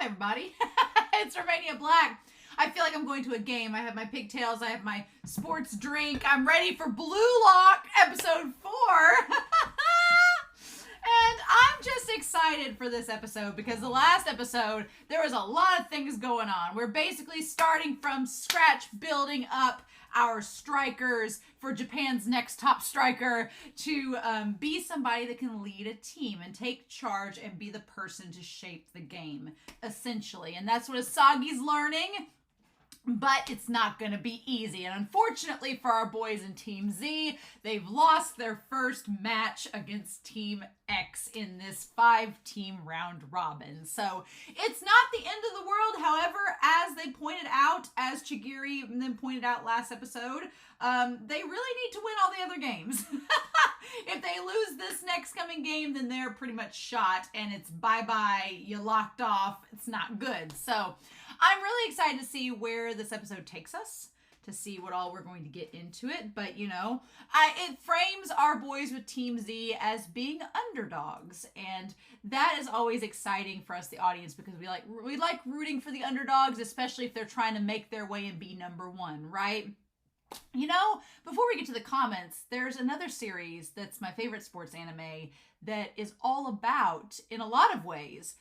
everybody? It's Romania Black. I feel like I'm going to a game. I have my pigtails. I have my sports drink. I'm ready for Blue Lock episode 4. And I'm just excited for this episode because the last episode, there was a lot of things going on. We're basically starting from scratch, building up our strikers for Japan's next top striker to be somebody that can lead a team and take charge and be the person to shape the game, essentially. And that's what Isagi's learning. But it's not going to be easy. And unfortunately for our boys in Team Z, they've lost their first match against Team X in this 5-team round robin. So it's not the end of the world. However, as they pointed out, as Chigiri then pointed out last episode, they really need to win all the other games. If they lose this next coming game, then they're pretty much shot and it's bye-bye, you locked off, it's not good. So I'm really excited to see where this episode takes us, to see what all we're going to get into it. But, you know, it frames our boys with Team Z as being underdogs. And that is always exciting for us, the audience, because we like rooting for the underdogs, especially if they're trying to make their way and be number one, right? You know, before we get to the comments, there's another series that's my favorite sports anime that is all about, in a lot of ways,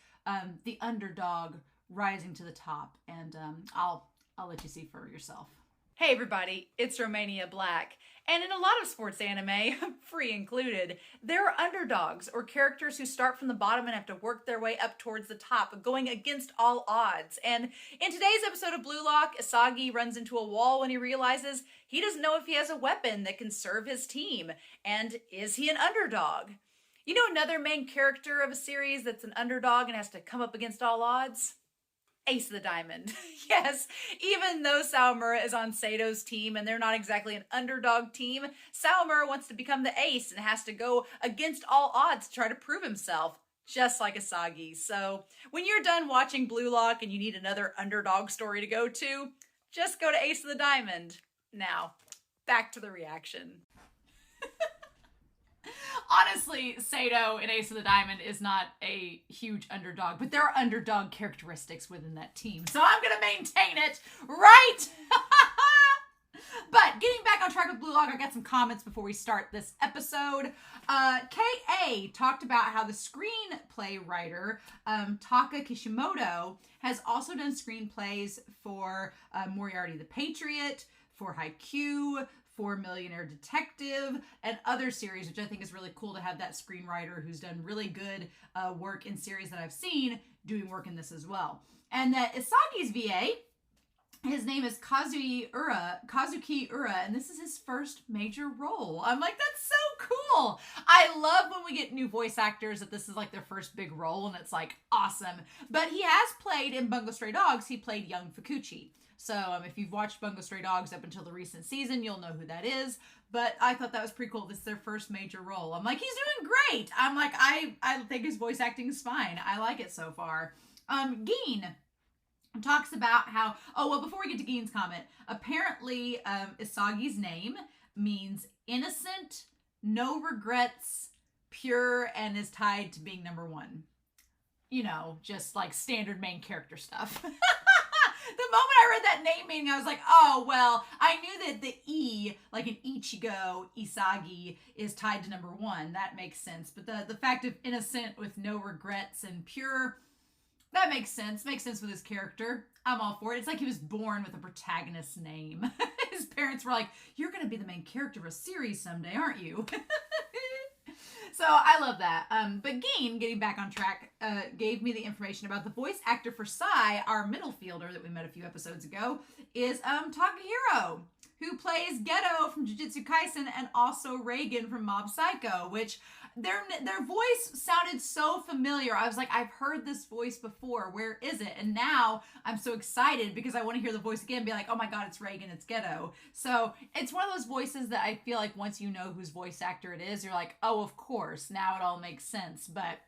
the underdog rising to the top. And I'll let you see for yourself. Hey everybody, it's Romania Black. And in a lot of sports anime, free included, there are underdogs or characters who start from the bottom and have to work their way up towards the top, going against all odds. And in today's episode of Blue Lock, Isagi runs into a wall when he realizes he doesn't know if he has a weapon that can serve his team. And is he an underdog? You know another main character of a series that's an underdog and has to come up against all odds? Ace of the Diamond. Yes, even though Sawamura is on Sato's team and they're not exactly an underdog team, Sawamura wants to become the ace and has to go against all odds to try to prove himself, just like Isagi. So when you're done watching Blue Lock and you need another underdog story to go to, just go to Ace of the Diamond. Now, back to the reaction. Honestly, Sato in Ace of the Diamond is not a huge underdog, but there are underdog characteristics within that team. So I'm going to maintain it, right? But getting back on track with Blue Lock, I got some comments before we start this episode. K.A. talked about how the screenplay writer, Taka Kishimoto, has also done screenplays for Moriarty the Patriot, for Haikyuu, for Millionaire Detective, and other series, which I think is really cool to have that screenwriter who's done really good work in series that I've seen doing work in this as well. And that Isagi's VA, his name is Kazuki Ura, and this is his first major role. I'm like, that's so cool. I love when we get new voice actors that this is like their first big role, and it's like awesome. But he has played in Bungo Stray Dogs, he played young Fukuchi. So if you've watched Bungo Stray Dogs up until the recent season, you'll know who that is. But I thought that was pretty cool. This is their first major role. I'm like, he's doing great. I'm like, I think his voice acting is fine. I like it so far. Geen talks about how, before we get to Geen's comment, apparently Isagi's name means innocent, no regrets, pure, and is tied to being number one. You know, just like standard main character stuff. The moment I read that name meaning, I was like, oh, well, I knew that the E, like in Ichigo, Isagi, is tied to number one. That makes sense. But the fact of innocent with no regrets and pure, that makes sense. Makes sense with his character. I'm all for it. It's like he was born with a protagonist's name. His parents were like, you're going to be the main character of a series someday, aren't you? So I love that. But Geen, getting back on track, gave me the information about the voice actor for Sai, our middle fielder that we met a few episodes ago, is Takahiro, who plays Geto from Jujutsu Kaisen and also Reagan from Mob Psycho, which their voice sounded so familiar. I was like, I've heard this voice before. Where is it? And now I'm so excited because I want to hear the voice again and be like, oh my God, it's Reagan, it's Geto. So it's one of those voices that I feel like once you know whose voice actor it is, you're like, oh, of course, now it all makes sense. But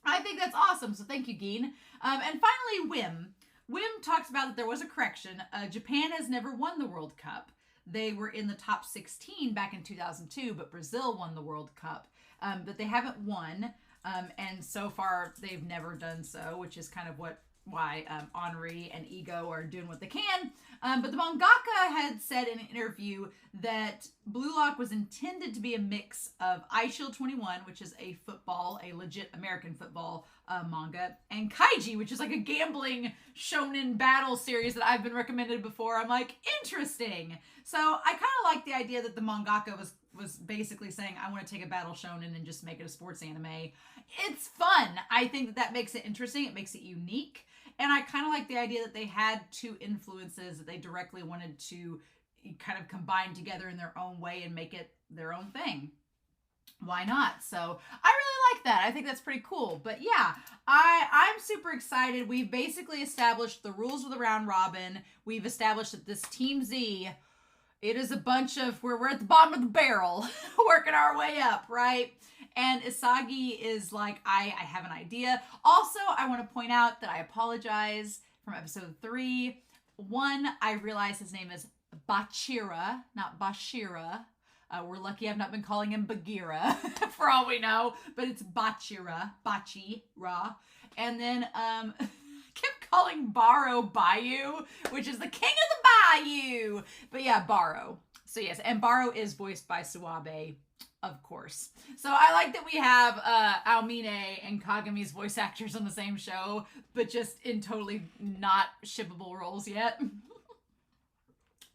I think that's awesome. So thank you, Geen. And finally, Wim talks about that there was a correction. Japan has never won the World Cup. They were in the top 16 back in 2002, but Brazil won the World Cup. But they haven't won, and so far they've never done so, which is kind of what why Henri and Ego are doing what they can. But the mangaka had said in an interview that Blue Lock was intended to be a mix of iShield 21, which is a legit American football manga, and Kaiji, which is like a gambling shonen battle series that I've been recommended before. I'm like, interesting. So I kind of like the idea that the mangaka was basically saying, I want to take a battle shonen and just make it a sports anime. It's fun. I think that makes it interesting. It makes it unique. And I kind of like the idea that they had two influences that they directly wanted to kind of combine together in their own way and make it their own thing. Why not? So I really like that. I think that's pretty cool. But yeah, I'm super excited. We've basically established the rules of the round robin. We've established that this Team Z, it is a bunch of, we're at the bottom of the barrel, working our way up, right? And Isagi is like, I have an idea. Also, I want to point out that I apologize from episode 3. 1, I realize his name is Bachira, not Bashira. We're lucky I've not been calling him Bagheera, for all we know. But it's Bachira. And then, I kept calling Baro Bayou, which is the king of the bayou. But yeah, Baro. So yes, and Baro is voiced by Suabe, of course. So I like that we have Aomine and Kagami's voice actors on the same show, but just in totally not shippable roles yet.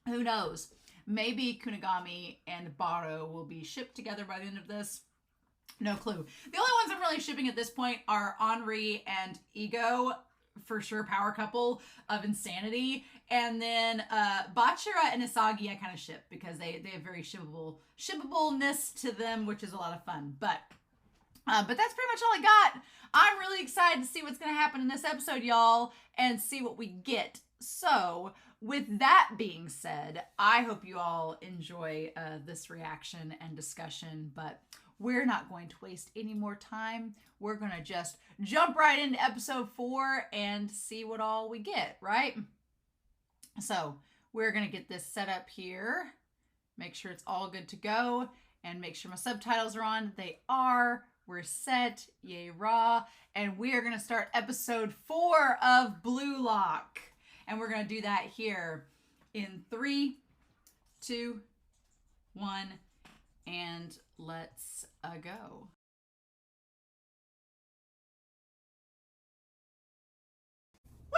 Who knows? Maybe Kunigami and Baro will be shipped together by the end of this. No clue. The only ones I'm really shipping at this point are Henri and Ego, for sure, power couple of insanity. And then Bachira and Isagi I kind of ship because they have very shippableness to them, which is a lot of fun. But that's pretty much all I got. I'm really excited to see what's going to happen in this episode, y'all, and see what we get. So with that being said, I hope you all enjoy this reaction and discussion, but we're not going to waste any more time. We're going to just jump right into episode 4 and see what all we get, right? So we're going to get this set up here, make sure it's all good to go, and make sure my subtitles are on. They are. We're set. Yay, raw. And we are going to start episode 4 of Blue Lock. And we're going to do that here in 3, 2, 1, and let's go.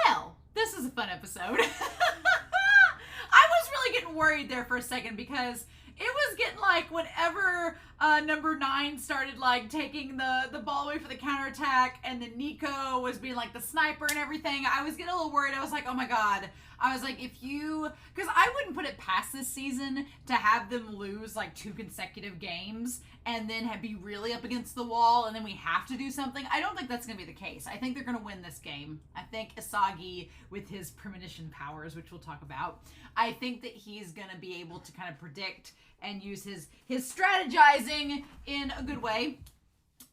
Well, this is a fun episode. I was really getting worried there for a second because it was getting like whenever number 9 started like taking the ball away for the counterattack, and then Nico was being like the sniper and everything, I was getting a little worried. I was like, oh my god. I was like, because I wouldn't put it past this season to have them lose like 2 consecutive games and then be really up against the wall and then we have to do something. I don't think that's going to be the case. I think they're going to win this game. I think Isagi, with his premonition powers, which we'll talk about, I think that he's going to be able to kind of predict and use his strategizing in a good way.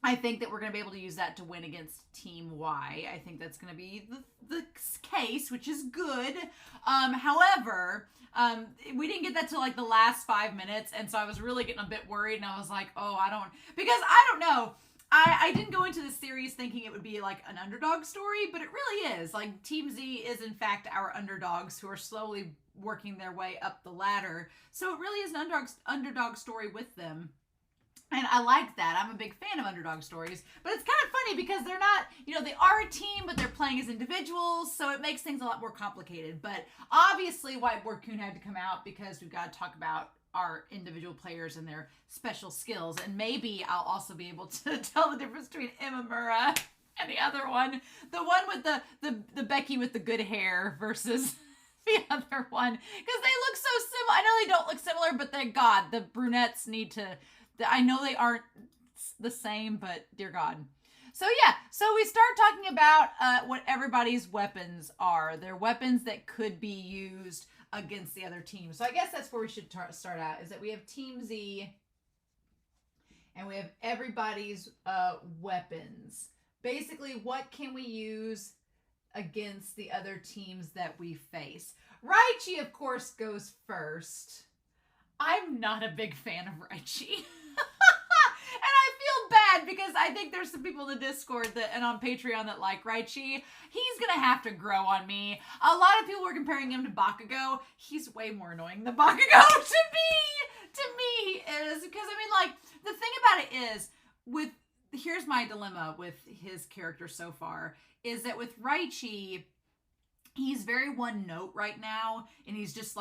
I think that we're going to be able to use that to win against Team Y. I think that's going to be the case, which is good. However, we didn't get that till like the last 5 minutes, and so I was really getting a bit worried, and I was like, oh, I don't know. I didn't go into this series thinking it would be like an underdog story, but it really is. Like, Team Z is in fact our underdogs who are slowly working their way up the ladder. So it really is an underdog story with them. And I like that. I'm a big fan of underdog stories. But it's kind of funny because they're not, they are a team, but they're playing as individuals. So it makes things a lot more complicated. But obviously, Whiteboard Kun had to come out because we've got to talk about our individual players and their special skills. And maybe I'll also be able to tell the difference between Imamura and the other one. The one with the Becky with the good hair versus the other one. Because they look so similar. I know they don't look similar, but thank God, the brunettes need to... I know they aren't the same, but dear God. So yeah, so we start talking about what everybody's weapons are. They're weapons that could be used against the other team. So I guess that's where we should start out, is that we have Team Z and we have everybody's weapons. Basically, what can we use against the other teams that we face? Raichi, of course, goes first. I'm not a big fan of Raichi. And I feel sad because I think there's some people in the Discord and on Patreon that like Raichi. He's gonna have to grow on me. A lot of people were comparing him to Bakugo. He's way more annoying than Bakugo to me is because I mean, like, the thing about it is here's my dilemma with his character so far is that with Raichi, he's very one note right now, and he's just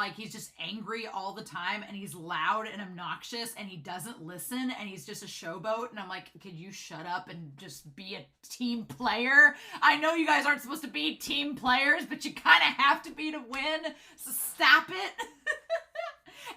angry all the time, and he's loud and obnoxious, and he doesn't listen, and he's just a showboat, and I'm like, could you shut up and just be a team player? I know you guys aren't supposed to be team players, but you kind of have to be to win, so stop it.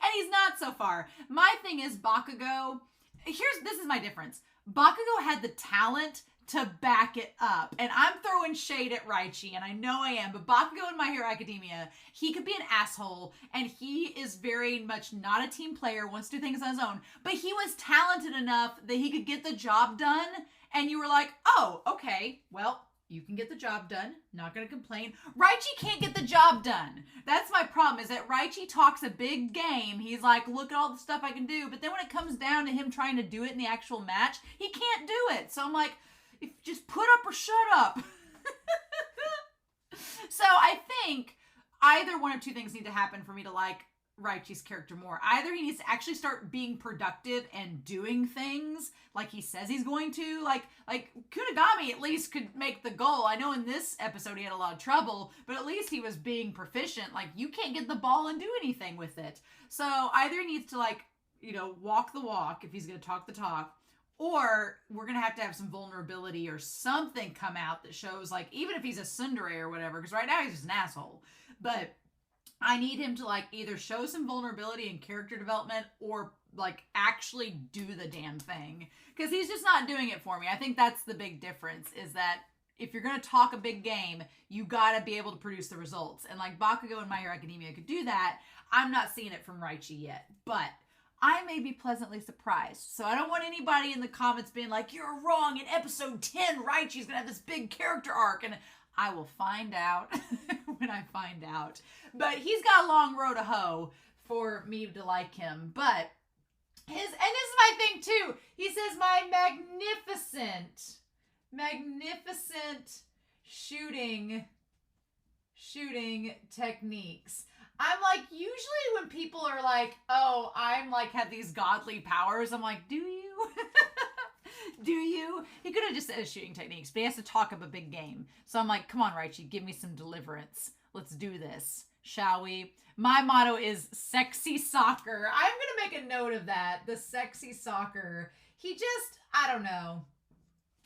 And he's not so far. My thing is Bakugo, this is my difference. Bakugo had the talent to back it up. And I'm throwing shade at Raichi, and I know I am, but Bakugo in My Hero Academia, he could be an asshole, and he is very much not a team player, wants to do things on his own, but he was talented enough that he could get the job done, and you were like, oh, okay, well, you can get the job done, not gonna complain. Raichi can't get the job done. That's my problem, is that Raichi talks a big game. He's like, look at all the stuff I can do, but then when it comes down to him trying to do it in the actual match, he can't do it. So I'm like, if just put up or shut up. So I think either one of two things need to happen for me to like Raichi's character more. Either he needs to actually start being productive and doing things like he says he's going to. Like Kunigami at least could make the goal. I know in this episode he had a lot of trouble, but at least he was being proficient. Like, you can't get the ball and do anything with it. So either he needs to, like, you know, walk the walk if he's going to talk the talk, or we're going to have some vulnerability or something come out that shows, like, even if he's a tsundere or whatever, because right now he's just an asshole. But I need him to, like, either show some vulnerability and character development or, like, actually do the damn thing. Because he's just not doing it for me. I think that's the big difference, is that if you're going to talk a big game, you got to be able to produce the results. And, like, Bakugo and My Hero Academia could do that. I'm not seeing it from Raichi yet. But I may be pleasantly surprised. So I don't want anybody in the comments being like, you're wrong. In episode 10, Raichi's going to have this big character arc. And I will find out when I find out. But he's got a long road to hoe for me to like him. But and this is my thing too. He says my magnificent shooting techniques. I'm like, usually when people are like, oh, I'm like, have these godly powers, I'm like, do you? Do you? He could have just said shooting techniques, but he has to talk up a big game. So I'm like, come on, Raichi, give me some deliverance. Let's do this, shall we? My motto is sexy soccer. I'm going to make a note of that, the sexy soccer. He just, I don't know.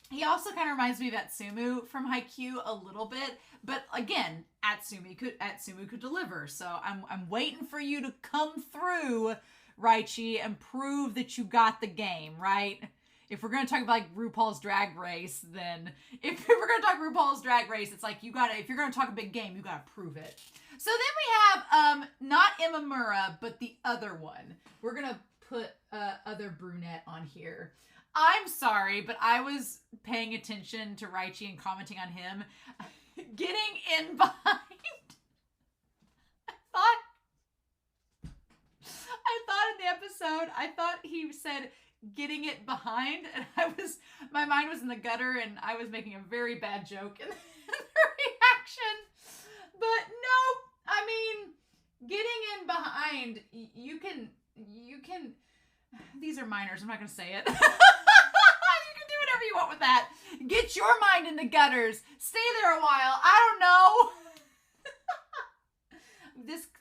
He also kind of reminds me of Atsumu from Haikyuu a little bit, but again, Atsumu could deliver. So I'm waiting for you to come through, Raichi, and prove that you got the game, right? If we're going to talk about, like, RuPaul's Drag Race, then if we're going to talk RuPaul's Drag Race, it's like, you got to, if you're going to talk a big game, you got to prove it. So then we have, not Imamura, but the other one. We're going to put other brunette on here. I'm sorry, but I was paying attention to Raichi and commenting on him getting in behind. I thought in the episode, I thought he said getting it behind, and my mind was in the gutter, and I was making a very bad joke in the reaction. But no, I mean, getting in behind, you can, these are minors, I'm not going to say it. You can do whatever you want with that. Get your mind in the gutters. Stay there a while. I don't know.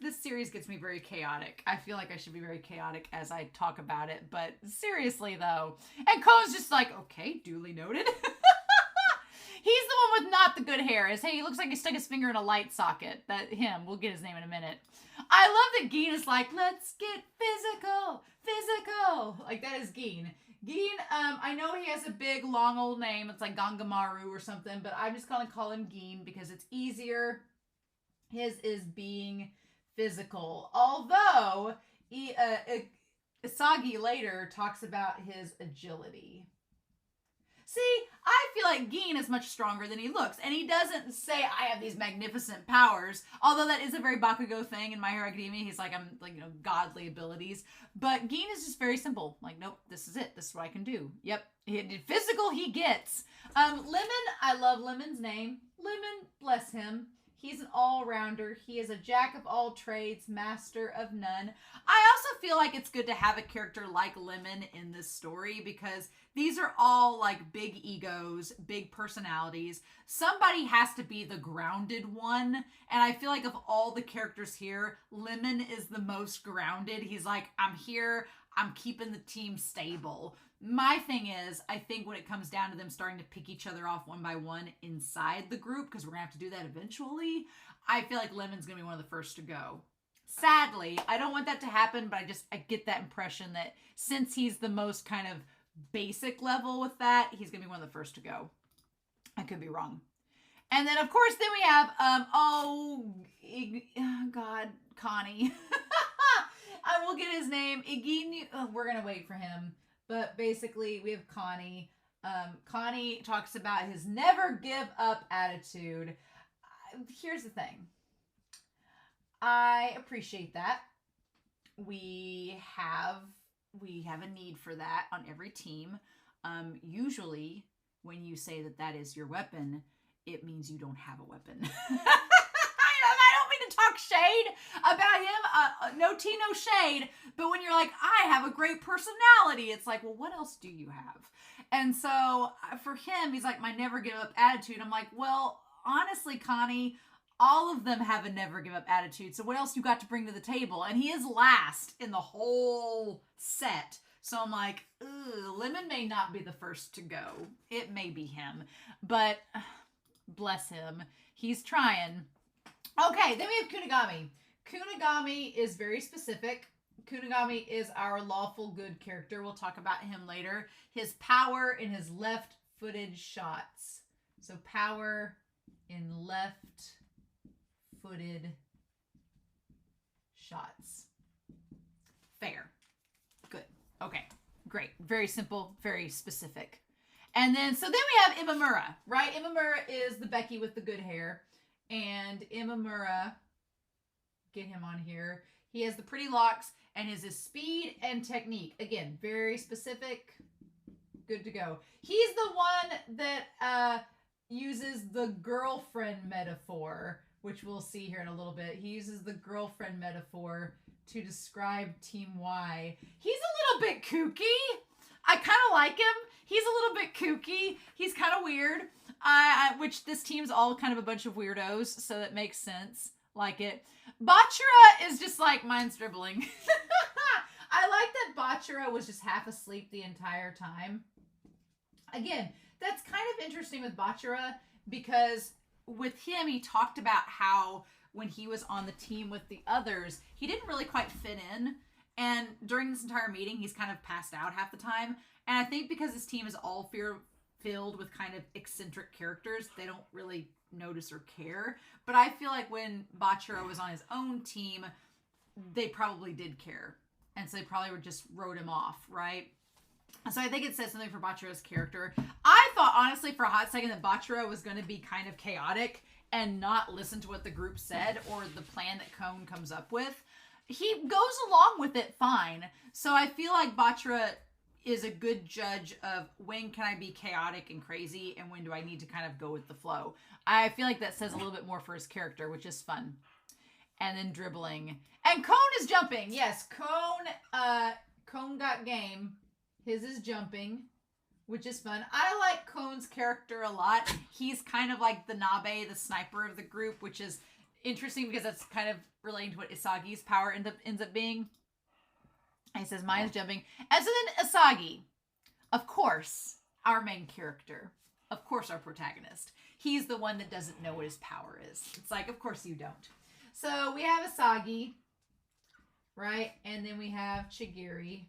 This series gets me very chaotic. I feel like I should be very chaotic as I talk about it, but seriously though. And Cole's just like, okay, duly noted. He's the one with not the good hair. He looks like he stuck his finger in a light socket. We'll get his name in a minute. I love that Geen is like, let's get physical. Like, that is Geen. Geen, I know he has a big, long old name. It's like Gangamaru or something, but I'm just gonna call him Geen because it's easier. His is being physical. Although, Isagi later talks about his agility. See, I feel like Gin is much stronger than he looks, and he doesn't say, I have these magnificent powers, although that is a very Bakugo thing in My Hero Academia. He's like, I'm like, godly abilities, but Gin is just very simple. Like, nope, this is it. This is what I can do. Yep. Physical he gets. Lemon, I love Lemon's name. Lemon, bless him. He's an all-rounder. He is a jack of all trades, master of none. I also feel like it's good to have a character like Lemon in this story because these are all like big egos, big personalities. Somebody has to be the grounded one. And I feel like of all the characters here, Lemon is the most grounded. He's like, I'm here. I'm keeping the team stable. My thing is, I think when it comes down to them starting to pick each other off one by one inside the group, because we're going to have to do that eventually, I feel like Lemon's going to be one of the first to go. Sadly, I don't want that to happen, but I get that impression that since he's the most kind of basic level with that, he's going to be one of the first to go. I could be wrong. And then, of course, then we have, God, Connie. I will get his name. We're going to wait for him. But basically, we have Connie. Connie talks about his never give up attitude. Here's the thing. I appreciate that. We have a need for that on every team. Usually, when you say that is your weapon, it means you don't have a weapon. I don't mean to talk shade about him. No tea, no shade. But when you're like, I have a great personality, it's like, well, what else do you have? And so for him, he's like, my never give up attitude. I'm like, well, honestly, Connie, all of them have a never give up attitude. So what else you got to bring to the table? And he is last in the whole set. So I'm like, Lemon may not be the first to go. It may be him. But bless him. He's trying. Okay, then we have Kunigami. Kunigami is very specific. Kunigami is our lawful good character. We'll talk about him later. His power in his left-footed shots. So power in left-footed shots. Fair. Good. Okay. Great. Very simple. Very specific. And then, so then we have Imamura, right? Imamura is the Becky with the good hair. And Imamura, get him on here. He has the pretty locks and his speed and technique. Again, very specific. Good to go. He's the one that uses the girlfriend metaphor, which we'll see here in a little bit. He uses the girlfriend metaphor to describe Team Y. He's a little bit kooky. I kind of like him. He's a little bit kooky. He's kind of weird. Which this team's all kind of a bunch of weirdos, so that makes sense. Like it. Bachira is just like, mine's dribbling. I like that Bachira was just half asleep the entire time. Again, that's kind of interesting with Bachira because with him, he talked about how when he was on the team with the others, he didn't really quite fit in. And during this entire meeting, he's kind of passed out half the time. And I think because his team is all filled with kind of eccentric characters, they don't really notice or care. But I feel like when Bachira was on his own team, they probably did care. And so they probably just wrote him off, right? So I think it says something for Bachira's character. I thought, honestly, for a hot second that Bachira was going to be kind of chaotic and not listen to what the group said or the plan that Cone comes up with. He goes along with it fine. So I feel like Bachira is a good judge of when can I be chaotic and crazy and when do I need to kind of go with the flow. I feel like that says a little bit more for his character, which is fun. And then dribbling. And Cone is jumping. Yes, Cone got game. His is jumping, which is fun. I like Cone's character a lot. He's kind of like the Nabe, the sniper of the group, which is interesting because that's kind of relating to what Isagi's power ends up being. He says, mine is jumping. And so then Isagi, of course, our main character. Of course, our protagonist. He's the one that doesn't know what his power is. It's like, of course you don't. So we have Isagi, right? And then we have Chigiri.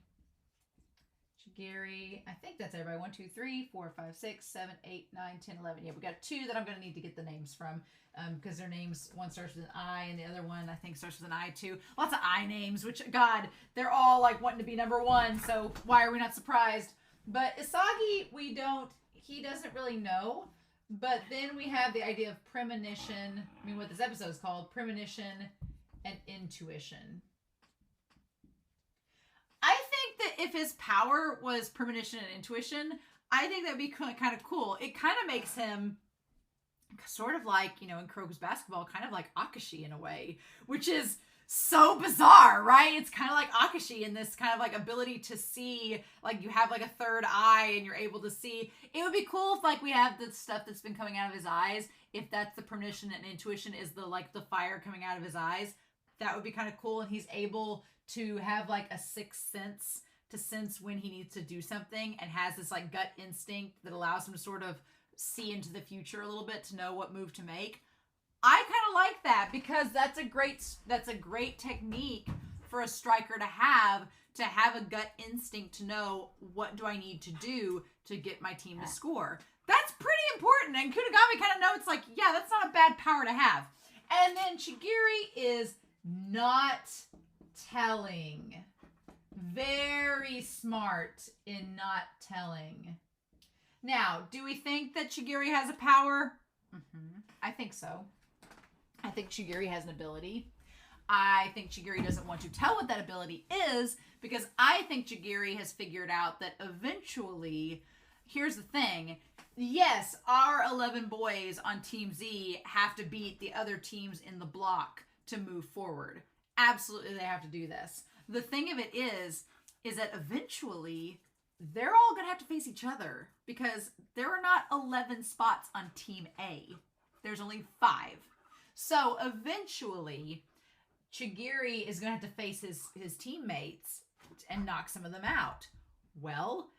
Chigiri, I think that's everybody. 1, 2, 3, 4, 5, 6, 7, 8, 9, 10, 11. Yeah, we got 2 that I'm going to need to get the names from because their names, one starts with an I and the other one I think starts with an I too. Lots of I names, which, God, they're all like wanting to be number 1. So why are we not surprised? But Isagi, we don't, he doesn't really know. But then we have the idea of premonition. I mean, what this episode is called, premonition and intuition. I think that if his power was premonition and intuition, I think that would be kind of cool. It kind of makes him sort of like, you know, in Kuroko's basketball, kind of like Akashi in a way, which is so bizarre, right? It's kind of like Akashi in this kind of like ability to see, like you have like a third eye and you're able to see. It would be cool if like we have the stuff that's been coming out of his eyes, if that's the premonition and intuition is the like the fire coming out of his eyes. That would be kind of cool, and he's able to have like a sixth sense to sense when he needs to do something, and has this like gut instinct that allows him to sort of see into the future a little bit to know what move to make. I kind of like that because that's a great technique for a striker to have a gut instinct to know what do I need to do to get my team to score. That's pretty important, and Kunigami kind of knows, like, yeah, that's not a bad power to have. And then Chigiri is not telling. Very smart in not telling. Now, do we think that Chigiri has a power? I think so. I think Chigiri has an ability. I think Chigiri doesn't want to tell what that ability is because I think Chigiri has figured out that eventually, here's the thing. Yes, our 11 boys on Team Z have to beat the other teams in the block to move forward. Absolutely, they have to do this. The thing of it is that eventually they're all going to have to face each other because there are not 11 spots on Team A. There's only 5. So eventually, Chigiri is going to have to face his teammates and knock some of them out. Well,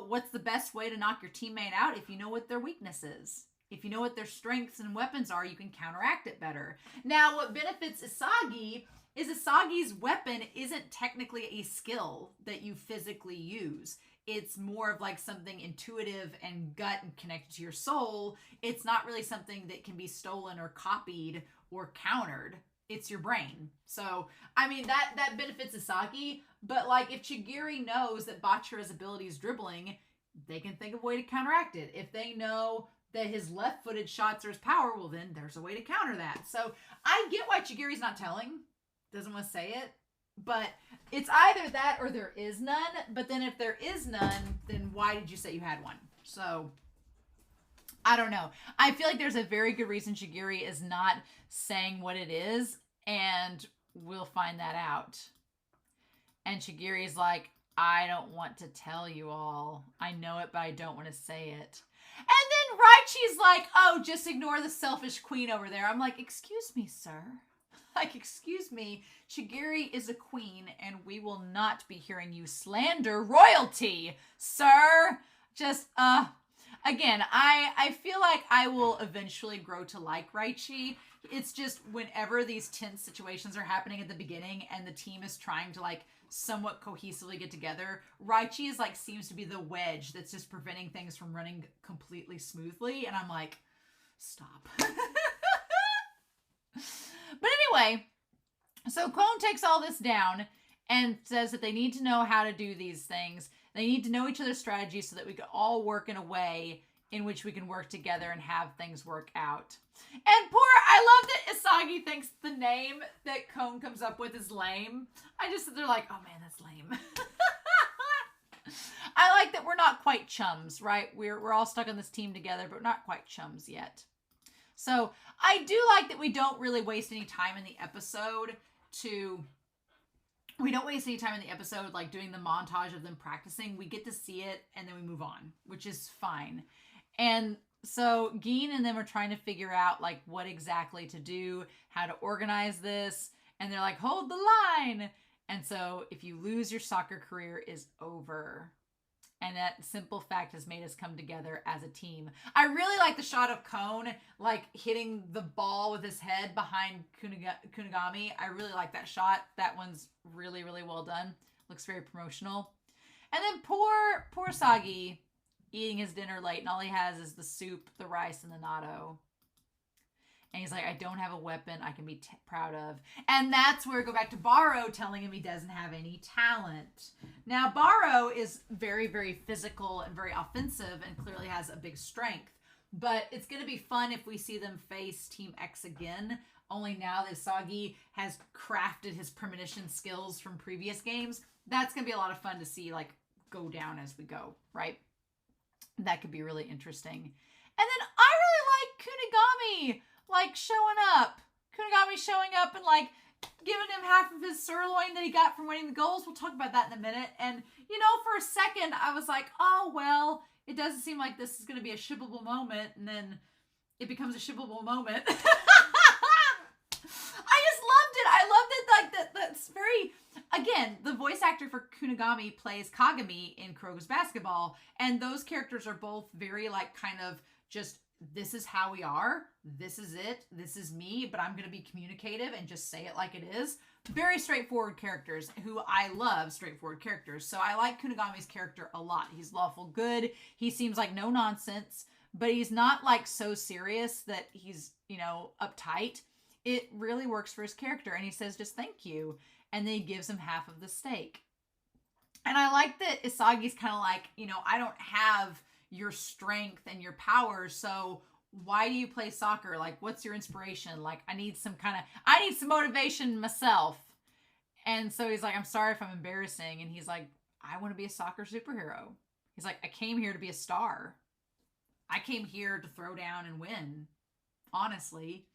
what's the best way to knock your teammate out if you know what their weakness is? If you know what their strengths and weapons are, you can counteract it better. Now, what benefits Isagi is Isagi's weapon isn't technically a skill that you physically use. It's more of like something intuitive and gut and connected to your soul. It's not really something that can be stolen or copied or countered. It's your brain. So, I mean, that benefits Isagi. But like if Chigiri knows that Bachira's ability is dribbling, they can think of a way to counteract it. If they know that his left-footed shots are his power, well then there's a way to counter that. So I get why Chigiri's not telling. Doesn't want to say it. But it's either that or there is none. But then if there is none, then why did you say you had one? So, I don't know. I feel like there's a very good reason Chigiri is not saying what it is. And we'll find that out. And Chigiri's like, I don't want to tell you all. I know it, but I don't want to say it. And then Raichi's like, oh, just ignore the selfish queen over there. I'm like, excuse me, sir. Like, excuse me, Chigiri is a queen, and we will not be hearing you slander royalty, sir. Just, again, I feel like I will eventually grow to like Raichi. It's just whenever these tense situations are happening at the beginning and the team is trying to, like, somewhat cohesively get together, Raichi is, like, seems to be the wedge that's just preventing things from running completely smoothly, and I'm like, stop. But anyway, so Kon takes all this down and says that they need to know how to do these things. They need to know each other's strategies so that we can all work in a way in which we can work together and have things work out. And I love that Isagi thinks the name that Kon comes up with is lame. They're like, oh man, that's lame. I like that we're not quite chums, right? We're all stuck on this team together, but we're not quite chums yet. So I do like that we don't really waste any time in the episode like doing the montage of them practicing. We get to see it and then we move on, which is fine. And so Gin and them are trying to figure out like what exactly to do, how to organize this. And they're like, hold the line. And so if you lose, your soccer career is over. And that simple fact has made us come together as a team. I really like the shot of Kon, like, hitting the ball with his head behind Kunigami. I really like that shot. That one's really, really well done. Looks very promotional. And then poor Sagi eating his dinner late, and all he has is the soup, the rice, and the natto. And he's like, I don't have a weapon I can be proud of. And that's where we go back to Barrow telling him he doesn't have any talent. Now, Barrow is very, very physical and very offensive and clearly has a big strength. But it's going to be fun if we see them face Team X again. Only now that Isagi has crafted his premonition skills from previous games. That's going to be a lot of fun to see, like, go down as we go, right? That could be really interesting. And then I really like Kunigami, like, showing up. Kunigami showing up and, like, giving him half of his sirloin that he got from winning the goals. We'll talk about that in a minute. And, you know, for a second, I was like, oh, well, it doesn't seem like this is going to be a shippable moment. And then it becomes a shippable moment. I just loved it. I loved it. Like, that's very... Again, the voice actor for Kunigami plays Kagami in Kuroko's Basketball. And those characters are both very, like, kind of just... This is how we are. This is it. This is me. But I'm going to be communicative and just say it like it is. Very straightforward characters who I love straightforward characters. So I like Kunigami's character a lot. He's lawful good. He seems like no nonsense. But he's not like so serious that he's, you know, uptight. It really works for his character. And he says just thank you. And then he gives him half of the steak. And I like that Isagi's kind of like, you know, I don't have your strength and your power, so why do you play soccer? Like, what's your inspiration? Like, I need some motivation myself. And so he's like, I'm sorry if I'm embarrassing. And he's like, I want to be a soccer superhero. He's like, I came here to be a star. I came here to throw down and win, honestly.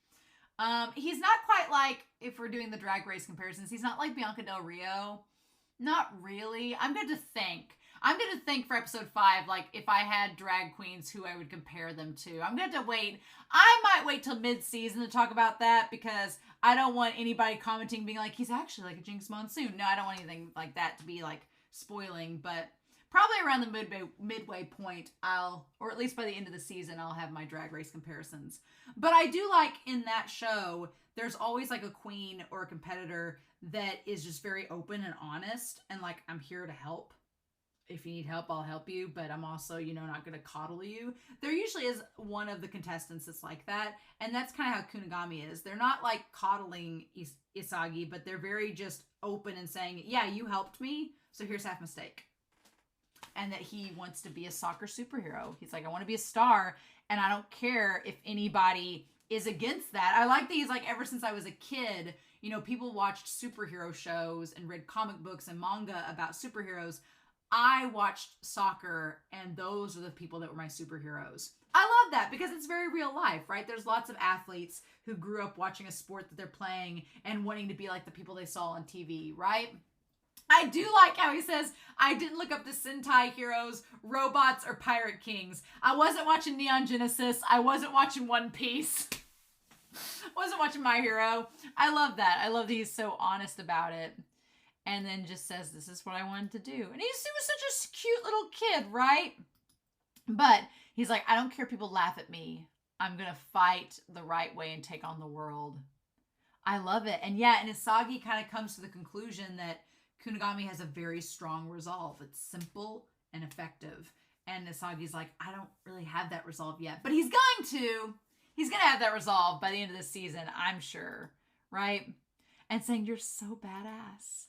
He's not quite like, if we're doing the drag race comparisons, he's not like Bianca Del Rio. Not really. I'm going to think for episode 5, like, if I had drag queens, who I would compare them to. I'm going to wait. I might wait till mid-season to talk about that, because I don't want anybody commenting being like, he's actually like a Jinx Monsoon. No, I don't want anything like that to be, like, spoiling, but probably around the midway point, or at least by the end of the season, I'll have my drag race comparisons. But I do like, in that show, there's always, like, a queen or a competitor that is just very open and honest, and, like, I'm here to help. If you need help, I'll help you, but I'm also, you know, not going to coddle you. There usually is one of the contestants that's like that, and that's kind of how Kunigami is. They're not, like, coddling Isagi, but they're very just open and saying, yeah, you helped me, so here's half my steak. And that he wants to be a soccer superhero. He's like, I want to be a star, and I don't care if anybody is against that. I like that he's like, ever since I was a kid, you know, people watched superhero shows and read comic books and manga about superheroes. I watched soccer, and those are the people that were my superheroes. I love that, because it's very real life, right? There's lots of athletes who grew up watching a sport that they're playing and wanting to be like the people they saw on TV, right? I do like how he says, I didn't look up the Sentai heroes, robots, or pirate kings. I wasn't watching Neon Genesis. I wasn't watching One Piece. Wasn't watching My Hero. I love that. I love that he's so honest about it. And then just says, this is what I wanted to do. And he was such a cute little kid, right? But he's like, I don't care if people laugh at me. I'm going to fight the right way and take on the world. I love it. And yeah, and Isagi kind of comes to the conclusion that Kunigami has a very strong resolve. It's simple and effective. And Isagi's like, I don't really have that resolve yet. But he's going to. He's going to have that resolve by the end of this season, I'm sure. Right? And saying, you're so badass.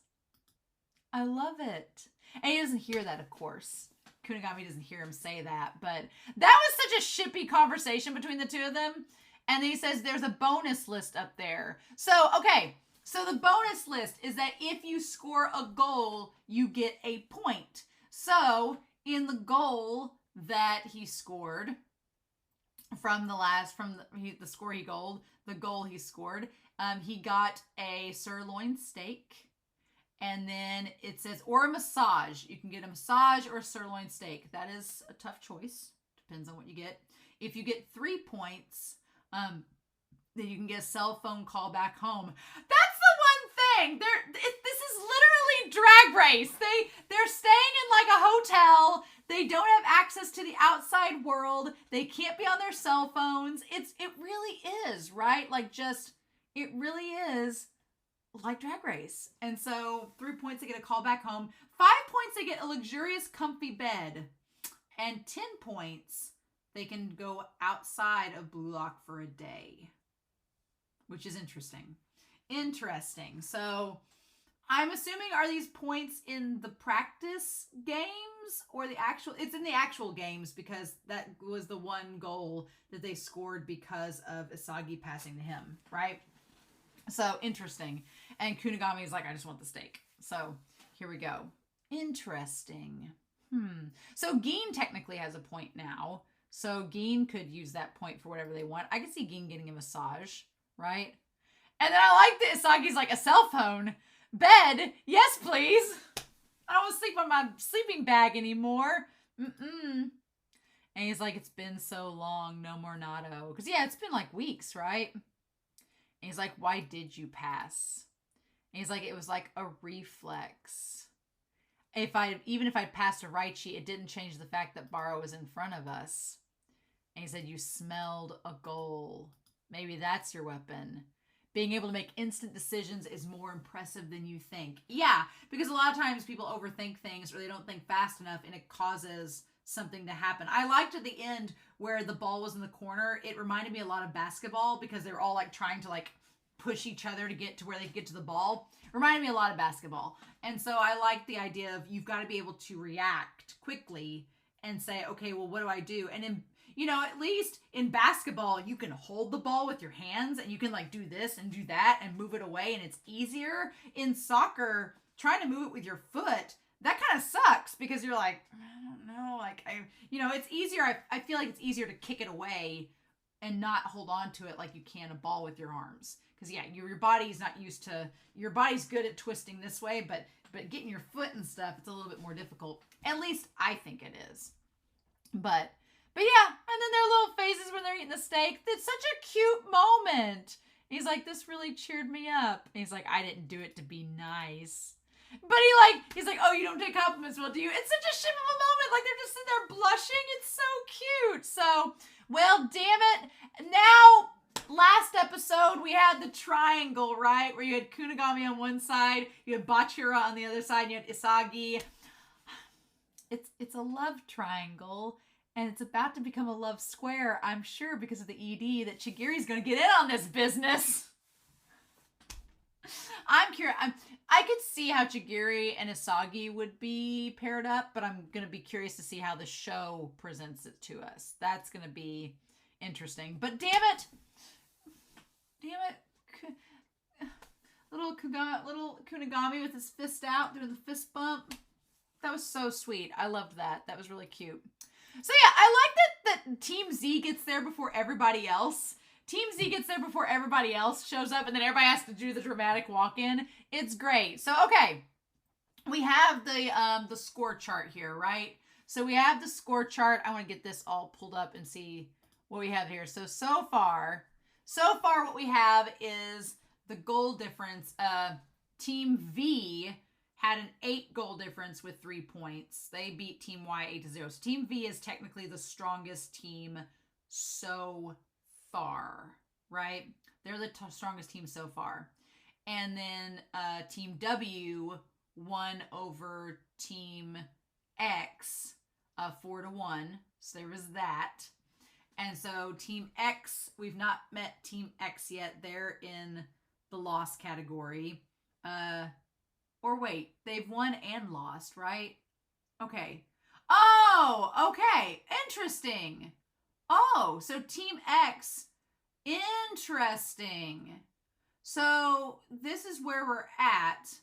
I love it. And he doesn't hear that, of course. Kunigami doesn't hear him say that. But that was such a shippy conversation between the two of them. And then he says there's a bonus list up there. So, okay. So the bonus list is that if you score a goal, you get a point. So in the goal that he scored the score he goaled, the goal he scored, he got a sirloin steak. And then it says, or a massage. You can get a massage or a sirloin steak. That is a tough choice. Depends on what you get. If you get 3 points, then you can get a cell phone call back home. That's the one thing. This is literally Drag Race. They're staying in like a hotel. They don't have access to the outside world. They can't be on their cell phones. It really is, right? Like, just, it really is like Drag Race. And so 3 points, they get a call back home. 5 points, they get a luxurious, comfy bed. And 10 points, they can go outside of Blue Lock for a day. which is interesting. Interesting. So I'm assuming, are these points in the practice games or the actual? It's in the actual games because that was the one goal that they scored because of Isagi passing to him, right? So interesting. And Kunigami is like, I just want the steak. So here we go. Interesting. So Gin technically has a point now. So Gin could use that point for whatever they want. I could see Gin getting a massage, right? And then I like that Isagi's like, a cell phone. Bed? Yes, please. I don't want to sleep on my sleeping bag anymore. And he's like, it's been so long. No more Nato. Because, yeah, it's been like weeks, right? And he's like, why did you pass? And he's like, it was like a reflex. Even if I'd passed to Raichi, it didn't change the fact that Baro was in front of us. And he said, you smelled a goal. Maybe that's your weapon. Being able to make instant decisions is more impressive than you think. Yeah, because a lot of times people overthink things or they don't think fast enough and it causes something to happen. I liked at the end where the ball was in the corner. It reminded me a lot of basketball because they were all like trying to like push each other to get to where they could get to the ball. Reminded me a lot of basketball. And so I like the idea of you've got to be able to react quickly and say, okay, well, what do I do? And in, you know, at least in basketball, you can hold the ball with your hands and you can like do this and do that and move it away and it's easier. In soccer, trying to move it with your foot, that kind of sucks because you're like, I don't know, like it's easier. I feel like it's easier to kick it away and not hold on to it like you can a ball with your arms. Because yeah, your body's not used to, your body's good at twisting this way, but getting your foot and stuff, it's a little bit more difficult. At least I think it is. But yeah, and then their little faces when they're eating the steak. It's such a cute moment. He's like, this really cheered me up. He's like, I didn't do it to be nice. But he's like, oh, you don't take compliments, well, do you? It's such a ship of a moment. Like, they're just sitting there blushing. It's so cute. So, well, damn it. Now, last episode, we had the triangle, right? Where you had Kunigami on one side, you had Bachira on the other side, and you had Isagi. It's a love triangle. And it's about to become a love square, I'm sure, because of the ED, that Chigiri's going to get in on this business. I'm curious. I could see how Chigiri and Isagi would be paired up, but I'm going to be curious to see how the show presents it to us. That's going to be interesting. But damn it. Little Kunigami with his fist out, doing the fist bump. That was so sweet. I loved that. That was really cute. So yeah, I like that Team Z gets there before everybody else. Team Z gets there before everybody else shows up, and then everybody has to do the dramatic walk-in. It's great. So, okay. We have the score chart here, right? So we have the score chart. I want to get this all pulled up and see what we have here. So far what we have is the goal difference. Team V had an 8 goal difference with 3 points. They beat Team Y 8-0. So Team V is technically the strongest team so far, right? They're the strongest team so far. And then Team W won over Team X 4-1. So there was that. And so Team X, we've not met Team X yet. They're in the loss category. Or wait, they've won and lost, right? Okay. Oh, okay. Interesting. Oh, so Team X. Interesting. So this is where we're at.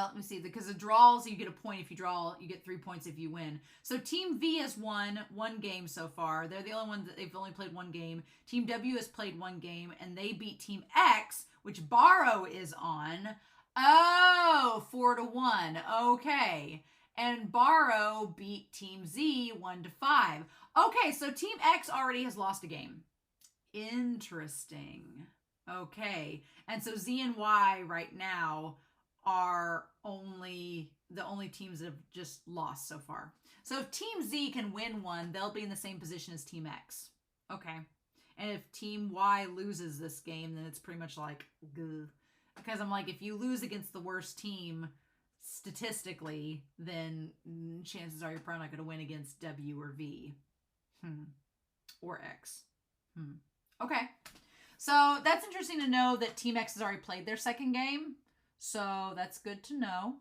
Let me see. Because the draws, you get a point if you draw. You get 3 points if you win. So Team V has won 1 game so far. They're the only one that they've only played 1 game. Team W has played 1 game, and they beat Team X, which Baro is on. Oh, 4-1. Okay. And Baro beat Team Z 1-5. Okay, so Team X already has lost a game. Interesting. Okay. And so Z and Y right now are the only teams that have just lost so far. So if Team Z can win one, they'll be in the same position as Team X. Okay. And if Team Y loses this game, then it's pretty much like, ugh. Because I'm like, if you lose against the worst team, statistically, then chances are you're probably not going to win against W or V. Or X. Okay. So that's interesting to know that Team X has already played their second game. So that's good to know.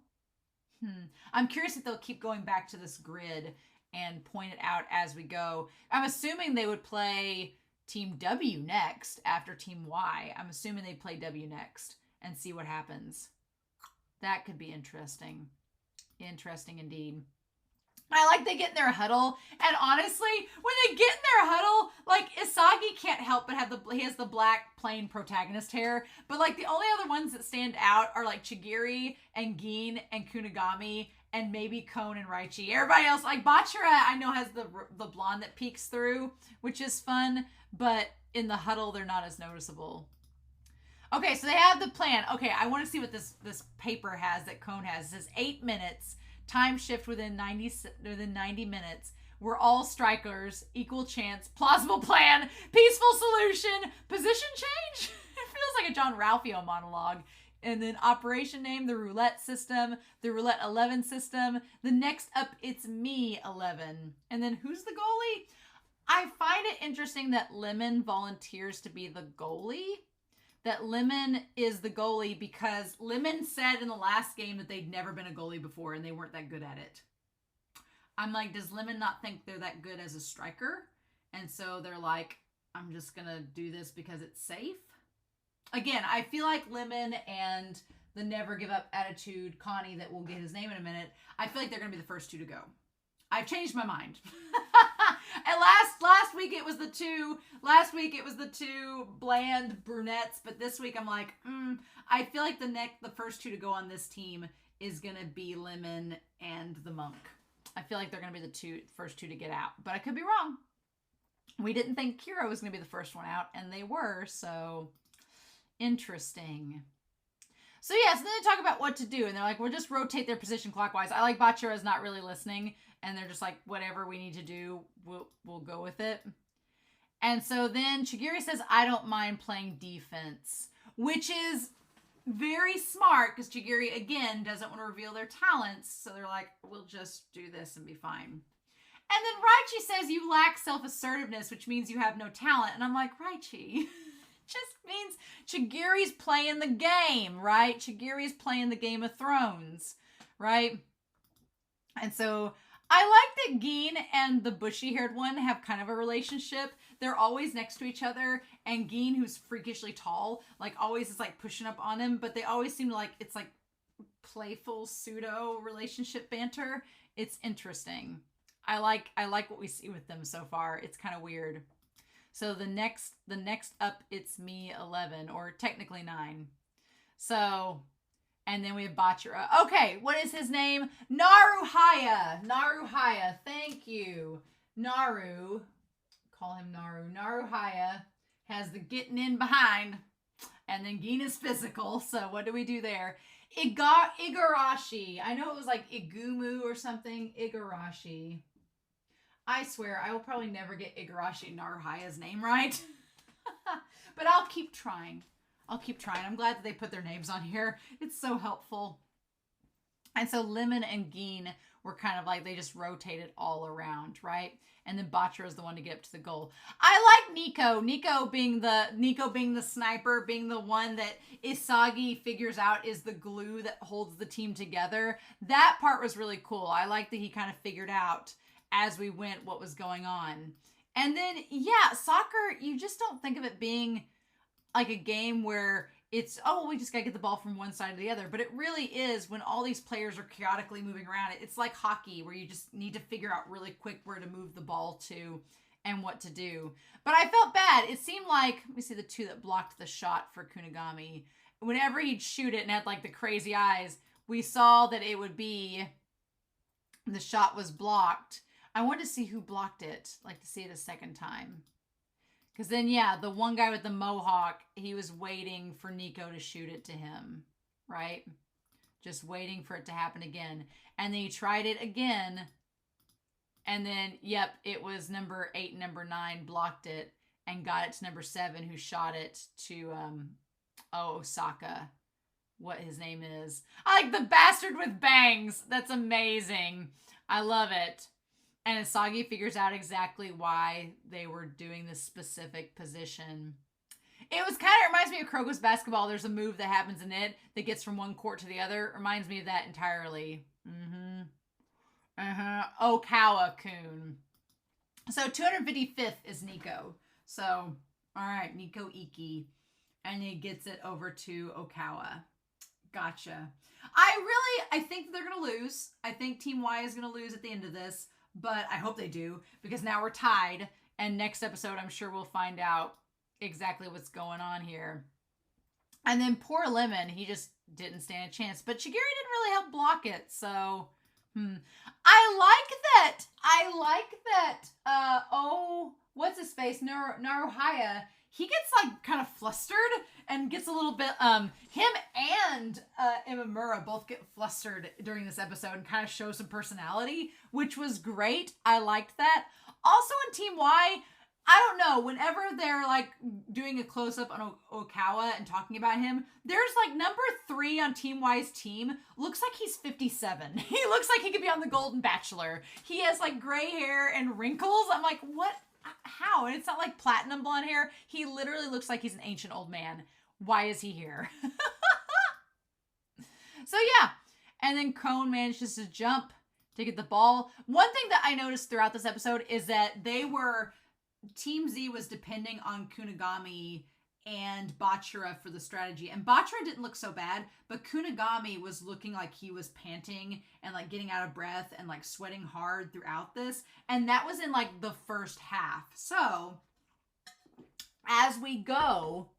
I'm curious if they'll keep going back to this grid and point it out as we go. I'm assuming they would play Team W next after Team Y. I'm assuming they play W next and see what happens. That could be interesting. Interesting indeed. I like they get in their huddle, and honestly, when they get in their huddle, like Isagi can't help but have he has the black plain protagonist hair, but like the only other ones that stand out are like Chigiri and Gin and Kunigami and maybe Kon and Raichi. Everybody else, like Bachira, I know has the blonde that peeks through, which is fun, but in the huddle they're not as noticeable. Okay, so they have the plan. Okay, I want to see what this paper has that Kon has. It says 8 minutes. Time shift within 90 minutes. We're all strikers. Equal chance. Plausible plan. Peaceful solution. Position change? It feels like a John Ralphio monologue. And then operation name, the Roulette system. The Roulette 11 system. The next up, it's me 11. And then who's the goalie? I find it interesting that Lemon volunteers to be the goalie. That Lemon is the goalie because Lemon said in the last game that they'd never been a goalie before and they weren't that good at it. I'm like, does Lemon not think they're that good as a striker? And so they're like, I'm just going to do this because it's safe. Again, I feel like Lemon and the never give up attitude, Connie, that we'll get his name in a minute, I feel like they're going to be the first two to go. I've changed my mind. And last week it was the two. Last week it was the two bland brunettes, but this week I'm like, I feel like the first two to go on this team is gonna be Lemon and the Monk. I feel like they're gonna be the first two to get out, but I could be wrong. We didn't think Kira was gonna be the first one out, and they were. So interesting. So yeah, so then they talk about what to do, and they're like, we'll just rotate their position clockwise. I like Bachira's not really listening, and they're just like, whatever we need to do, we'll go with it. And so then Chigiri says, I don't mind playing defense, which is very smart, because Chigiri, again, doesn't want to reveal their talents, so they're like, we'll just do this and be fine. And then Raichi says, you lack self-assertiveness, which means you have no talent. And I'm like, Raichi... just means Chigiri's playing the game, right? Chigiri's playing the Game of Thrones, right? And so I like that Gin and the bushy-haired one have kind of a relationship. They're always next to each other, and Gin, who's freakishly tall, like always is like pushing up on him, but they always seem like it's like playful pseudo relationship banter. It's interesting. I like what we see with them so far. It's kind of weird. So the next up, it's me 11, or technically 9. So, and then we have Bachira. Okay, what is his name? Naruhaya. Naruhaya. Thank you. Naru. Call him Naru. Naruhaya has the getting in behind. And then Gin is physical. So what do we do there? Igarashi. I know it was like Igumu or something. Igarashi. I swear, I will probably never get Igarashi Naruhaya's name right. But I'll keep trying. I'm glad that they put their names on here. It's so helpful. And so Lemon and Gin were kind of like, they just rotated all around, right? And then Bachira is the one to get up to the goal. I like Nico. Nico being the sniper, being the one that Isagi figures out is the glue that holds the team together. That part was really cool. I like that he kind of figured out as we went what was going on. And then, yeah, soccer, you just don't think of it being like a game where it's, oh, we just got to get the ball from one side to the other. But it really is, when all these players are chaotically moving around. It's like hockey, where you just need to figure out really quick where to move the ball to and what to do. But I felt bad. It seemed like, let me see the two that blocked the shot for Kunigami. Whenever he'd shoot it and had like the crazy eyes, we saw that it would be, the shot was blocked. I wanted to see who blocked it, like to see it a second time. Because then, yeah, the one guy with the mohawk, he was waiting for Nico to shoot it to him, right? Just waiting for it to happen again. And then he tried it again. And then, yep, it was number 8 and number 9 blocked it and got it to number 7, who shot it to, Osaka. What his name is. I like the bastard with bangs. That's amazing. I love it. And Isagi figures out exactly why they were doing this specific position. It was kind of reminds me of Krokus basketball. There's a move that happens in it that gets from one court to the other. Reminds me of that entirely. Okawa-kun. So 255th is Nico. So, all right, Nico Iki. And he gets it over to Okawa. Gotcha. I think they're going to lose. I think Team Y is going to lose at the end of this. But I hope they do. Because now we're tied. And next episode, I'm sure we'll find out exactly what's going on here. And then poor Lemon, he just didn't stand a chance. But Chigiri didn't really help block it. So, I like that. What's his face? Naruhaya. He gets like kind of flustered and gets a little bit, him and Imamura both get flustered during this episode and kind of show some personality, which was great. I liked that. Also in Team Y, I don't know, whenever they're like doing a close-up on Okawa and talking about him, there's like number 3 on Team Y's team looks like he's 57. He looks like he could be on the Golden Bachelor. He has like gray hair and wrinkles. I'm like, what? How? And it's not like platinum blonde hair. He literally looks like he's an ancient old man. Why is he here? So yeah. And then Cone manages to jump to get the ball. One thing that I noticed throughout this episode is that Team Z was depending on Kunigami and Bachira for the strategy. And Bachira didn't look so bad, but Kunigami was looking like he was panting and like getting out of breath and like sweating hard throughout this. And that was in like the first half. So as we go,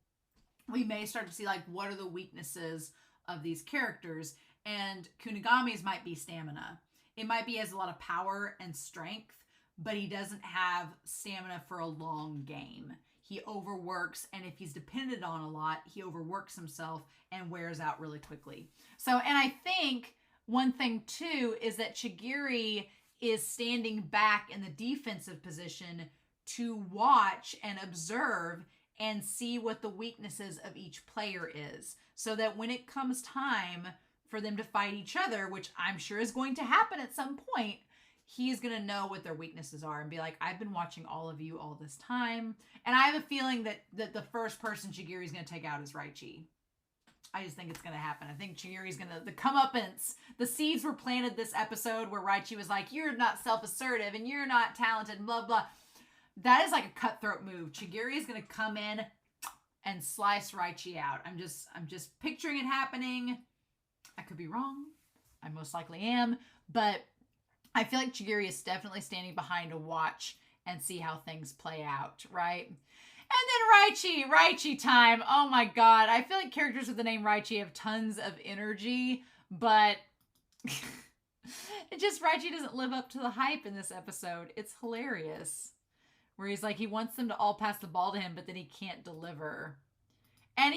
we may start to see like what are the weaknesses of these characters. And Kunigami's might be stamina. It might be he has a lot of power and strength, but he doesn't have stamina for a long game. He overworks, and if he's depended on a lot, he overworks himself and wears out really quickly. So, and I think one thing too is that Chigiri is standing back in the defensive position to watch and observe and see what the weaknesses of each player is. So that when it comes time for them to fight each other, which I'm sure is going to happen at some point, he's going to know what their weaknesses are and be like, I've been watching all of you all this time. And I have a feeling that the first person Chigiri is going to take out is Raichi. I just think it's going to happen. I think Chigiri's going to, the comeuppance, the seeds were planted this episode where Raichi was like, you're not self-assertive and you're not talented and blah, blah. That is like a cutthroat move. Chigiri is going to come in and slice Raichi out. I'm just picturing it happening. I could be wrong. I most likely am. But I feel like Chigiri is definitely standing behind to watch and see how things play out, right? And then Raichi time. Oh my god. I feel like characters with the name Raichi have tons of energy, but Raichi doesn't live up to the hype in this episode. It's hilarious. Where he's like, he wants them to all pass the ball to him, but then he can't deliver. And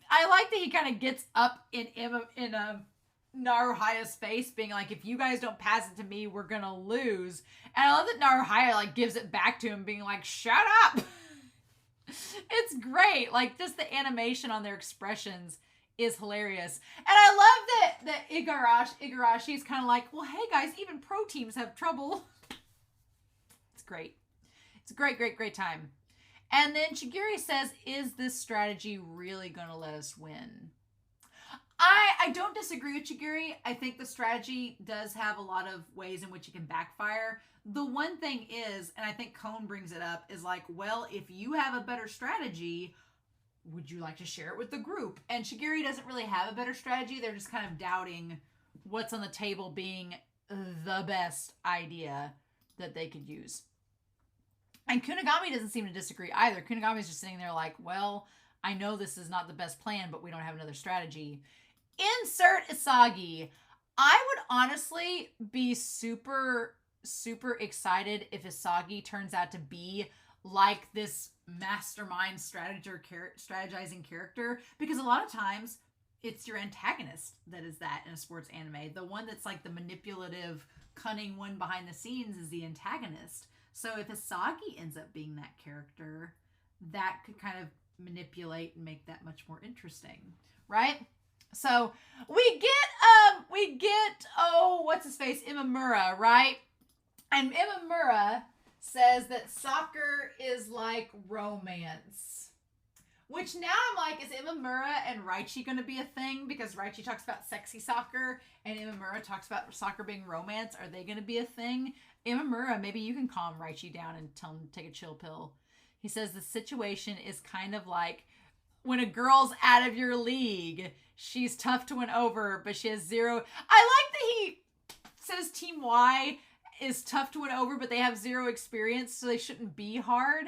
I like that he kind of gets up in Naruhaya's face, being like, if you guys don't pass it to me, we're gonna lose. And I love that Naruhaya like gives it back to him, being like, shut up. It's great. Like, just the animation on their expressions is hilarious. And I love that Igarashi's kind of like, well, hey guys, even pro teams have trouble. It's great. It's a great time. And then Chigiri says, is this strategy really gonna let us win? I don't disagree with Chigiri. I think the strategy does have a lot of ways in which it can backfire. The one thing is, and I think Cone brings it up, is like, well, if you have a better strategy, would you like to share it with the group? And Chigiri doesn't really have a better strategy. They're just kind of doubting what's on the table being the best idea that they could use. And Kunigami doesn't seem to disagree either. Kunigami's just sitting there like, well, I know this is not the best plan, but we don't have another strategy. Insert Isagi. I would honestly be super excited if Isagi turns out to be like this mastermind strategizing character, because a lot of times it's your antagonist that is that in a sports anime. The one that's like the manipulative, cunning one behind the scenes is the antagonist. So if Isagi ends up being that character, that could kind of manipulate and make that much more interesting, right? So we get what's his face, Imamura, right? And Imamura says that soccer is like romance. Which now I'm like, is Imamura and Raichi going to be a thing? Because Raichi talks about sexy soccer and Imamura talks about soccer being romance. Are they going to be a thing? Imamura, maybe you can calm Raichi down and tell him to take a chill pill. He says the situation is kind of like when a girl's out of your league. She's tough to win over, but she has zero. I like that he says Team Y is tough to win over, but they have zero experience, so they shouldn't be hard.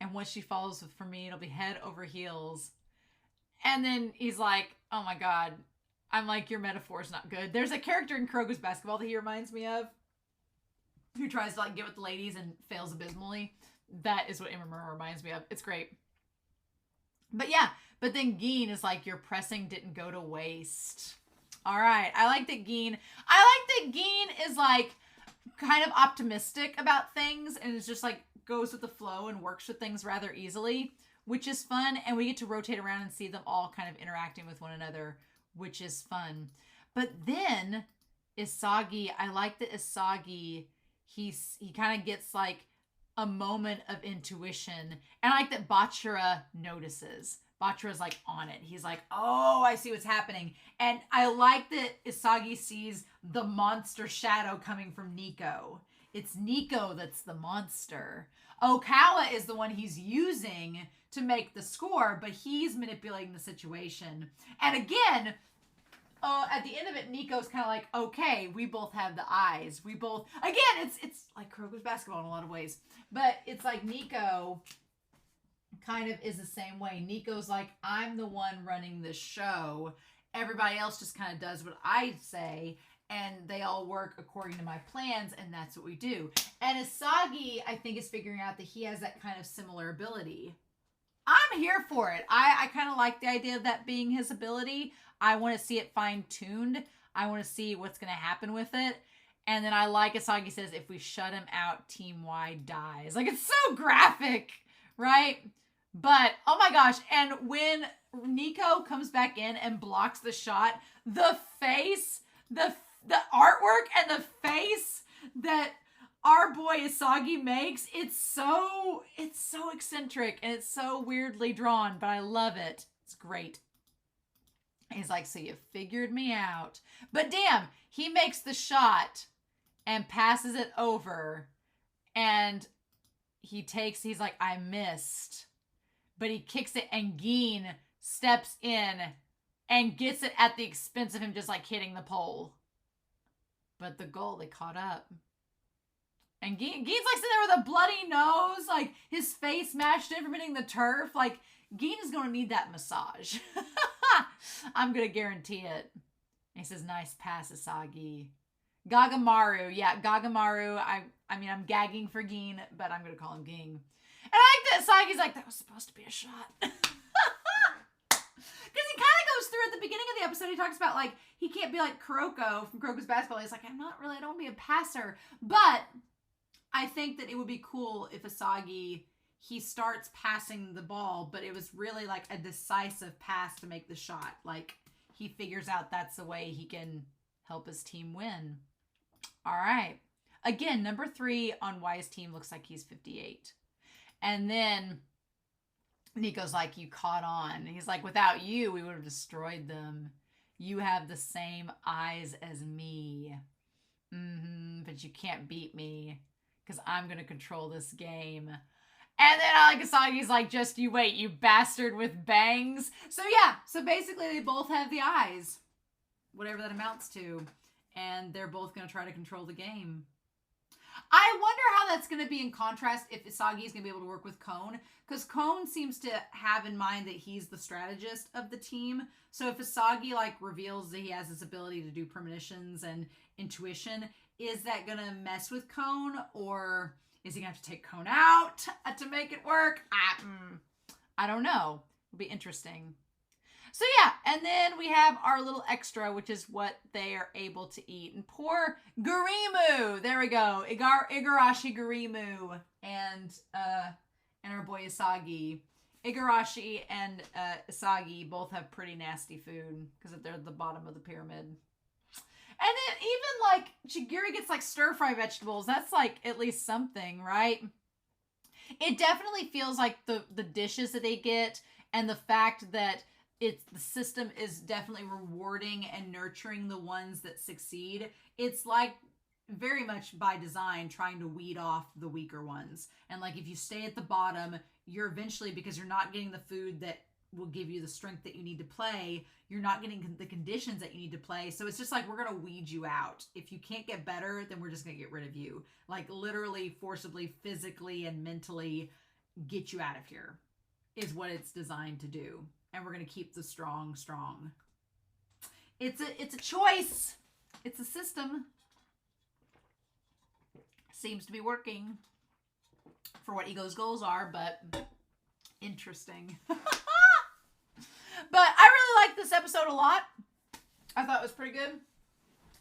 And once she follows for me, it'll be head over heels. And then he's like, oh my God. I'm like, your metaphor's not good. There's a character in Kuroko's Basketball that he reminds me of who tries to like get with the ladies and fails abysmally. That is what Imamura reminds me of. It's great. But yeah, but then Gin is like, your pressing didn't go to waste. All right. I like that Gin is like kind of optimistic about things and is just like, goes with the flow and works with things rather easily, which is fun. And we get to rotate around and see them all kind of interacting with one another, which is fun. But then Isagi, I like that Isagi, he kind of gets like a moment of intuition. And I like that Bachira notices. Bachira's like on it. He's like, oh, I see what's happening. And I like that Isagi sees the monster shadow coming from Nico. It's Nico that's the monster. Okawa is the one he's using to make the score, but he's manipulating the situation. And again, at the end of it, Nico's kind of like, okay, we both have the eyes. We both, again, it's like Kuroko's Basketball in a lot of ways. But it's like Nico kind of is the same way. Nico's like, I'm the one running the show. Everybody else just kind of does what I say. And they all work according to my plans, and that's what we do. And Isagi, I think, is figuring out that he has that kind of similar ability. I'm here for it. I kind of like the idea of that being his ability. I want to see it fine-tuned. I want to see what's going to happen with it. And then I like Isagi says, if we shut him out, Team Y dies. Like, it's so graphic, right? But, oh my gosh. And when Nico comes back in and blocks the shot, the face, the artwork and the face that our boy Isagi makes, it's so eccentric and it's so weirdly drawn, but I love it. It's great. He's like, so you figured me out. But damn, he makes the shot and passes it over and he's like, I missed. But he kicks it and Gin steps in and gets it at the expense of him just like hitting the pole. But the goal, they caught up. And Gin's like sitting there with a bloody nose, like his face mashed in from hitting the turf. Like, Gin is going to need that massage. I'm going to guarantee it. And he says, nice pass, Isagi. Gagamaru. Yeah, Gagamaru. I mean, I'm gagging for Gin, but I'm going to call him Ging. And I like that Isagi's like, that was supposed to be a shot. Because he kind of goes through at the beginning of the episode, he talks about, like, he can't be like Kuroko from Kuroko's Basketball. He's like, I don't want to be a passer. But I think that it would be cool if Isagi, he starts passing the ball, but it was really like a decisive pass to make the shot. Like, he figures out that's the way he can help his team win. All right. Again, number 3 on Y's team looks like he's 58. And then Nico's like, you caught on. He's like, without you, we would have destroyed them. You have the same eyes as me. But you can't beat me because I'm going to control this game. And then I like Isagi's like, just you wait, you bastard with bangs. So yeah, so basically they both have the eyes, whatever that amounts to. And they're both going to try to control the game. I wonder how that's going to be in contrast if Isagi is going to be able to work with Kon. Because Kon seems to have in mind that he's the strategist of the team. So if Isagi like reveals that he has this ability to do premonitions and intuition, is that going to mess with Kon? Or is he going to have to take Kon out to make it work? I don't know. It'll be interesting. So yeah, and then we have our little extra, which is what they are able to eat. And poor Gurimu, there we go, Igarashi Gurimu and our boy Isagi. Igarashi and Isagi both have pretty nasty food because they're at the bottom of the pyramid. And then even like Chigiri gets like stir fry vegetables. That's like at least something, right? It definitely feels like the dishes that they get And the fact that the system is definitely rewarding and nurturing the ones that succeed. It's like very much by design trying to weed off the weaker ones. And like if you stay at the bottom, you're eventually, because you're not getting the food that will give you the strength that you need to play, you're not getting the conditions that you need to play. So it's just like, we're going to weed you out. If you can't get better, then we're just going to get rid of you. Like literally, forcibly, physically, and mentally get you out of here is what it's designed to do. And we're going to keep the strong. It's a choice. It's a system. Seems to be working for what Ego's goals are, but interesting. But I really liked this episode a lot. I thought it was pretty good.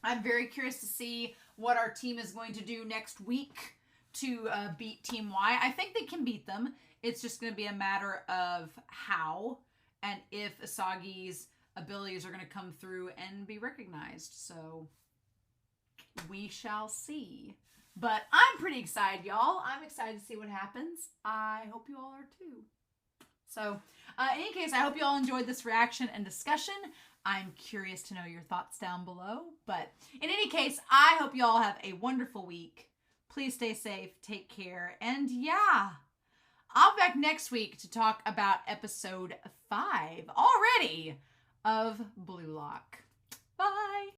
I'm very curious to see what our team is going to do next week to beat Team Y. I think they can beat them. It's just going to be a matter of how and if Isagi's abilities are going to come through and be recognized. So we shall see. But I'm pretty excited, y'all. I'm excited to see what happens. I hope you all are too. So in any case, I hope you all enjoyed this reaction and discussion. I'm curious to know your thoughts down below. But in any case, I hope you all have a wonderful week. Please stay safe, take care, and yeah, I'll be back next week to talk about episode 5 already of Blue Lock.